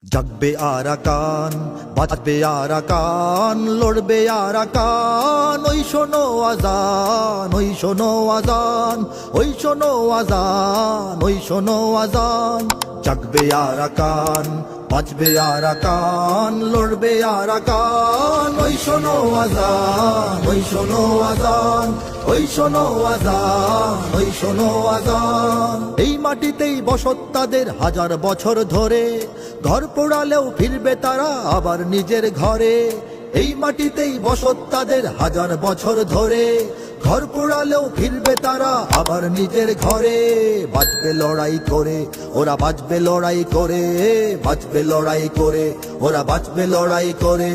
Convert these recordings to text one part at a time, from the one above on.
জাগবে আরাকান, বাজবে আরাকান, লড়বে আরাকান। ওই শোনো আজান, ওই শোনো আজান, ওই শোনো আজান, ওই শোনো আজান। জাগবে আরাকান, বাজবে আরাকান, লড়বে আরাকান। ওই শোনো আজান, ওই শোনো আজান, ওই শোনো আজান, ওই শোনো আজান। এই মাটিতেই বসত তাদের হাজার বছর ধরে, ঘর পোড়ালেও ফিরবে তারা আবার নিজের ঘরে। এই মাটিতেই বসত তাদের হাজার বছর ধরে, ঘর পোড়ালেও ফিরবে তারা আবার নিজের ঘরে। বাঁচবে লড়াই করে, ওরা বাঁচবে লড়াই করে, বাঁচবে লড়াই করে, ওরা বাঁচবে লড়াই করে।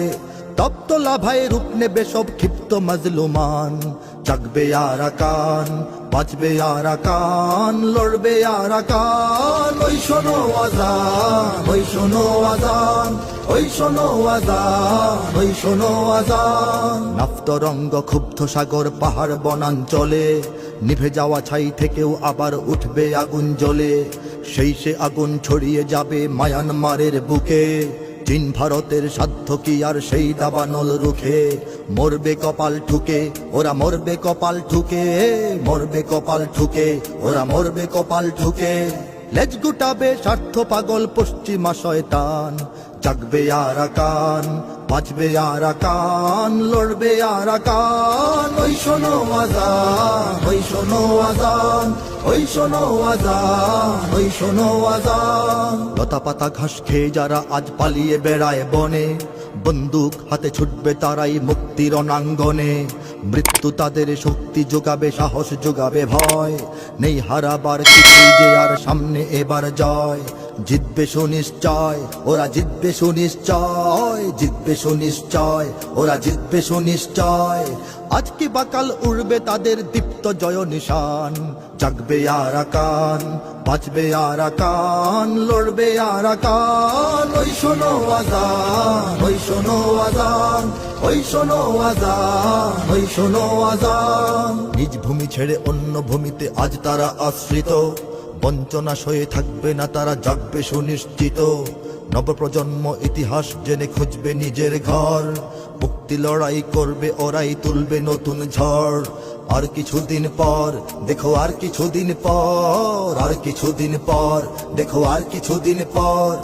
তপ্ত লাভায় রূপ নেবে সব ক্ষিপ্ত মাজলুমান। জাগবে আরাকান, বাঁচবে আরাকান, লড়বে আরাকান। ওই শোনো আজান, ওই শোনো আজান, ওই শোনো আজান, ওই শোনো আজান। নাফতরঙ্গ ক্ষুব্ধ সাগর পাহাড় বনাঞ্চলে, নিভে যাওয়া ছাই থেকেও আবার উঠবে আগুন জ্বলে। সেই সে আগুন ছড়িয়ে যাবে মায়ানমারের বুকে। চীন ভারতের সাধ্য কি আর সেই দাবানল রুখে? মরবে কপাল ঠুকে, ওরা মরবে কপাল ঠুকে, মরবে কপাল ঠুকে, ওরা মরবে কপাল ঠুকে। লেজ গুটাবে স্বার্থ পাগল পশ্চিমা শয়তান। জাগবে আরাকান, বাঁচবে আরাকান, লড়বে আরাকান। ওই শোনো আজান, ওই শোনো আজান, ওই শোনো আজান, ওই শোনো আজান। লতা পাতা ঘাস খেয়ে যারা আজ পালিয়ে বেড়ায় বনে, বন্দুক হাতে ছুটবে তারাই মুক্তির অনাঙ্গনে। মৃত্যু তাদের শক্তি যোগাবে, সাহস যোগাবে ভয়। নেই হারাবার কিছুই যে আর, সামনে এবার জয়। জিতবে সুনিশ্চয়, ওরা জিতবে সুনিশ্চয়, জিতবে সুনিশ্চয়, ওরা জিতবে সুনিশ্চয়। আজ কি বাকাল উড়বে তাদের দীপ্ত জয় নিশান। জাগবে আরাকান, বাঁচবে আরাকান, লড়বে আরাকান। ওই শোনো আজান, ওই শোনো আজান, ওই শোনো আজান, ওই শোনো আজান। নিজ ভূমি ছেড়ে অন্য ভূমিতে আজ তারা আশ্রিত, বঞ্চনা সয়ে থাকবে না তারা, জাগবে সুনিশ্চিত। নবপ্রজন্ম ইতিহাস জেনে খুঁজবে নিজের ঘর। মুক্তি লড়াই করবে ওরাই, তুলবে নতুন ঝড়। আর কিছুদিন পর দেখো, আর কিছুদিন পর, আর কিছুদিন পর দেখো, আর কিছুদিন পর।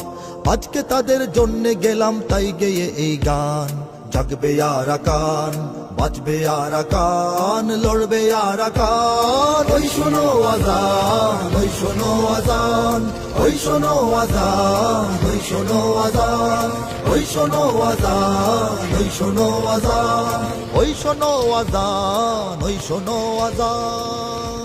আজকে তাদের জন্য গেলাম তাই গেয়ে এই গান। জাগবে আরাকান, বাঁচবে আরাকান, লড়বে আরাকান। ওই শোনো আজান, ওই শোনো আজান, ওই শোনো আজান, ওই শোনো আজান, ওই শোনো আজান, ওই শোনো আজান, ওই শোনো আজান, ওই শোনো আজান।